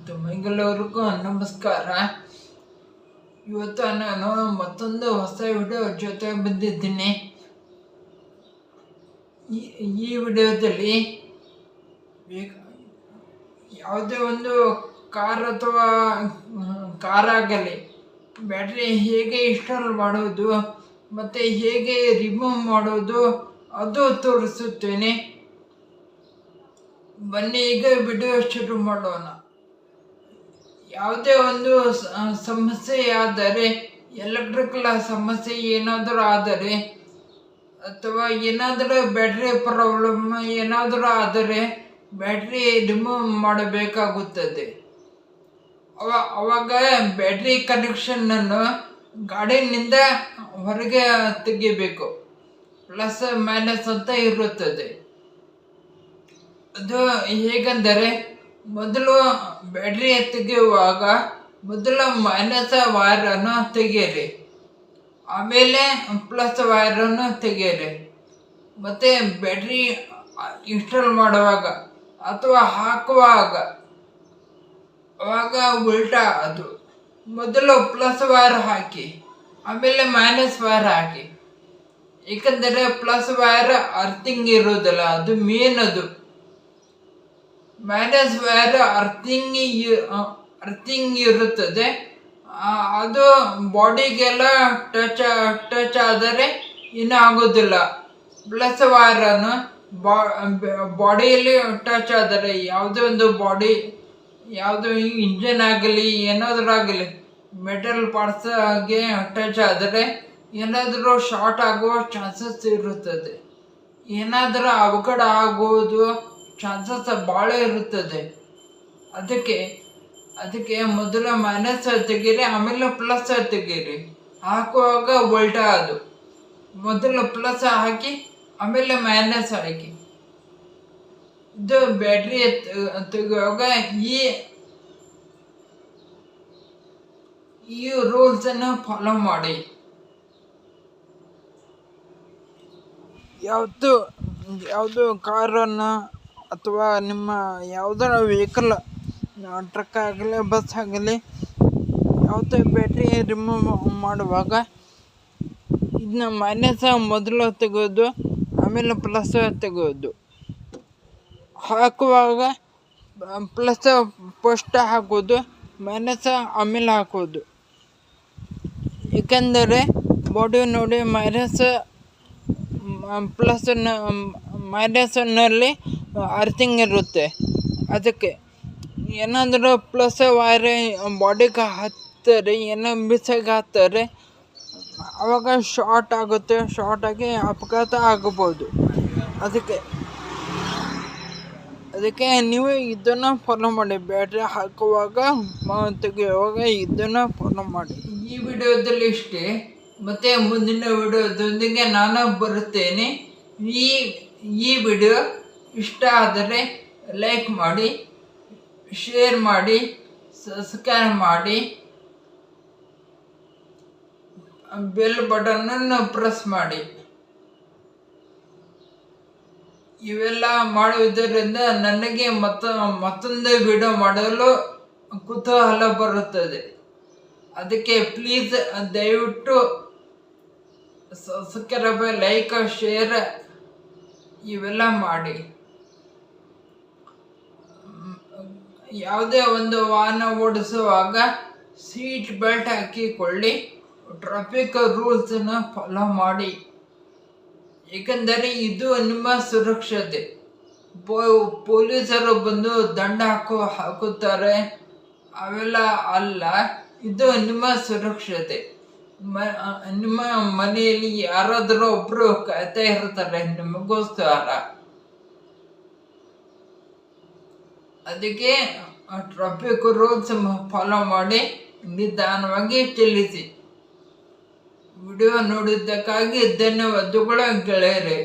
ತಮ್ಮೆಲ್ಲರಿಗೂ ನಮಸ್ಕಾರ. ಇವತ್ತು ನಾನು ಮತ್ತೊಂದು ಹೊಸ ವಿಡಿಯೋ ಜೊತೆ ಬಂದಿದ್ದೀನಿ. ಈ ವಿಡಿಯೋದಲ್ಲಿ ಯಾವುದೇ ಒಂದು ಕಾರ್ ಆಗಲಿ ಬ್ಯಾಟ್ರಿ ಹೇಗೆ ಇನ್ಸ್ಟಾಲ್ ಮಾಡೋದು ಮತ್ತು ಹೇಗೆ ರಿಮೂವ್ ಮಾಡೋದು ಅದು ತೋರಿಸುತ್ತೇನೆ. ಬನ್ನಿ ಈಗ ವಿಡಿಯೋ ಶುರು ಮಾಡೋಣ. ಯಾವುದೇ ಒಂದು ಸಮಸ್ಯೆ ಆದರೆ, ಎಲೆಕ್ಟ್ರಿಕಲ್ ಸಮಸ್ಯೆ ಏನಾದರೂ ಆದರೆ ಅಥವಾ ಏನಾದರೂ ಬ್ಯಾಟ್ರಿ ಪ್ರಾಬ್ಲಮ್ ಏನಾದರೂ ಆದರೆ ಬ್ಯಾಟ್ರಿ ರಿಮೂವ್ ಮಾಡಬೇಕಾಗುತ್ತದೆ. ಅವಾಗ ಬ್ಯಾಟ್ರಿ ಕನೆಕ್ಷನನ್ನು ಗಾಡಿನಿಂದ ಹೊರಗೆ ತೆಗಿಬೇಕು. ಪ್ಲಸ್ ಮೈನಸ್ ಅಂತ ಇರುತ್ತದೆ. ಅದು ಹೇಗೆಂದರೆ, ಮೊದಲು ಬ್ಯಾಟ್ರಿ ತೆಗೆಯುವಾಗ ಮೊದಲು ಮೈನಸ್ ವೈರನ್ನು ತೆಗೆಯಿರಿ, ಆಮೇಲೆ ಪ್ಲಸ್ ವೈರನ್ನು ತೆಗೆಯಿರಿ. ಮತ್ತು ಬ್ಯಾಟ್ರಿ ಇನ್ಸ್ಟಾಲ್ ಮಾಡುವಾಗ ಅಥವಾ ಹಾಕುವಾಗ ಅವಾಗ ಉಲ್ಟಾ, ಅದು ಮೊದಲು ಪ್ಲಸ್ ವೈರ್ ಹಾಕಿ ಆಮೇಲೆ ಮೈನಸ್ ವೈರ್ ಹಾಕಿ. ಏಕೆಂದರೆ ಪ್ಲಸ್ ವೈರ್ ಅರ್ಥಿಂಗ್ ಇರೋದಿಲ್ಲ, ಅದು ಮೇನ್. ಅದು ಮೈನಸ್ ವೈರ್ ಅರ್ಥಿಂಗ್ ಇರುತ್ತದೆ. ಅದು ಬಾಡಿಗೆಲ್ಲ ಟಚ್ ಆದರೆ ಇನ್ನೂ ಆಗೋದಿಲ್ಲ. ಪ್ಲಸ್ ವೈರನ್ನು ಬಾಡಿಯಲ್ಲಿ ಟಚ್ ಆದರೆ, ಯಾವುದೇ ಒಂದು ಬಾಡಿ, ಯಾವುದೋ ಇಂಜನ್ ಆಗಲಿ ಏನಾದರೂ ಆಗಲಿ ಮೆಟಲ್ ಪಾರ್ಟ್ಸ್ಗೆ ಟಚ್ ಆದರೆ ಏನಾದರೂ ಶಾರ್ಟ್ ಆಗುವ ಚಾನ್ಸಸ್ ಇರುತ್ತದೆ. ಏನಾದರೂ ಅವಘಡ ಆಗುವುದು ಚಾನ್ಸಸ್ ಭಾಳ ಇರುತ್ತದೆ. ಅದಕ್ಕೆ ಮೊದಲು ಮೈನಸ್ ತೆಗೀರಿ, ಆಮೇಲೆ ಪ್ಲಸ್ ತೆಗೀರಿ. ಹಾಕುವಾಗ ಉಲ್ಟಾ, ಅದು ಮೊದಲು ಪ್ಲಸ್ ಹಾಕಿ ಆಮೇಲೆ ಮೈನಸ್ ಹಾಕಿ. ಇದು ಬ್ಯಾಟ್ರಿ ತೆಗೆಯುವಾಗ ಈ ರೂಲ್ಸನ್ನು ಫಾಲೋ ಮಾಡಿ. ಯಾವುದು ಕಾರನ್ನು ಅಥವಾ ನಿಮ್ಮ ಯಾವುದರ ವೆಹಿಕಲ್, ಟ್ರಕ್ ಆಗಲಿ ಬಸ್ ಆಗಲಿ, ಯಾವುದೇ ಬ್ಯಾಟ್ರಿ ರಿಮೂವ್ ಮಾಡುವಾಗ ಇದನ್ನ ಮೈನಸ್ ಮೊದಲು ತೆಗೆಯೋದು, ಆಮೇಲೆ ಪ್ಲಸ್ ತೆಗೆಯೋದು. ಹಾಕುವಾಗ ಪ್ಲಸ್ ಫಸ್ಟ್ ಹಾಕೋದು, ಮೈನಸ್ ಆಮೇಲೆ ಹಾಕೋದು. ಏಕೆಂದರೆ ಬಾಡಿ ನೋಡಿ, ಮೈನಸ್ನಲ್ಲಿ ಅರ್ಥಿಂಗ್ ಇರುತ್ತೆ. ಅದಕ್ಕೆ ಏನಾದರೂ ಪ್ಲಸ್ ವೈರ್ ಬಾಡಿಗೆ ಹತ್ತಾರೆ, ಏನೋ ಮಿಸ್ಸಾಗಿ ಹತ್ತಾರೆ, ಆವಾಗ ಶಾರ್ಟ್ ಆಗುತ್ತೆ. ಶಾರ್ಟ್ ಆಗಿ ಅಪಘಾತ ಆಗಬಹುದು. ಅದಕ್ಕೆ ನೀವು ಇದನ್ನು ಫಾಲೋ ಮಾಡಿ. ಬ್ಯಾಟ್ರಿ ಹಾಕುವಾಗ ತೆಗೆಯುವಾಗ ಇದನ್ನು ಫಾಲೋ ಮಾಡಿ. ಈ ವಿಡಿಯೋದಲ್ಲಿ ಇಷ್ಟೇ. ಮತ್ತೆ ಮುಂದಿನ ವಿಡಿಯೋದೊಂದಿಗೆ ನಾನು ಬರುತ್ತೇನೆ. ಈ ವಿಡಿಯೋ ಇಷ್ಟ ಆದರೆ ಲೈಕ್ ಮಾಡಿ, ಶೇರ್ ಮಾಡಿ, ಸಬ್ಸ್ಕ್ರೈಬ್ ಮಾಡಿ, ಬೆಲ್ ಬಟನನ್ನು ಪ್ರೆಸ್ ಮಾಡಿ. ಇವೆಲ್ಲ ಮಾಡುವುದರಿಂದ ನನಗೆ ಮತ್ತೊಂದು ವಿಡಿಯೋ ಮಾಡಲು ಕುತೂಹಲ ಬರುತ್ತದೆ. ಅದಕ್ಕೆ ಪ್ಲೀಸ್ ದಯವಿಟ್ಟು ಸಬ್ಸ್ಕ್ರೈಬ್, ಲೈಕ್, ಶೇರ್ ಇವೆಲ್ಲ ಮಾಡಿ. ಯಾವುದೇ ಒಂದು ವಾಹನ ಓಡಿಸುವಾಗ ಸೀಟ್ ಬೆಲ್ಟ್ ಹಾಕಿಕೊಳ್ಳಿ. ಟ್ರಾಫಿಕ್ ರೂಲ್ಸನ್ನು ಫಾಲೋ ಮಾಡಿ. ಏಕೆಂದರೆ ಇದು ನಿಮ್ಮ ಸುರಕ್ಷತೆ. ಪೊಲೀಸರು ಬಂದು ದಂಡ ಹಾಕುತ್ತಾರೆ, ಅವೆಲ್ಲ ಅಲ್ಲ. ಇದು ನಿಮ್ಮ ಸುರಕ್ಷತೆ. ನಿಮ್ಮ ಮನೆಯಲ್ಲಿ ಯಾರಾದರೂ ಒಬ್ಬರು ಕಾಯ್ತಾ ಇರ್ತಾರೆ ನಿಮಗೋಸ್ಕರ. ಅದಕ್ಕೆ ಟ್ರಾಫಿಕ್ ರೂಲ್ಸ್ ಫಾಲೋ ಮಾಡಿ ನಿಧಾನವಾಗಿ ಚಲಿಸಿ. ವಿಡಿಯೋ ನೋಡಿದ್ದಕ್ಕಾಗಿ ಧನ್ಯವಾದಗಳು ಗೆಳೆಯರೇ.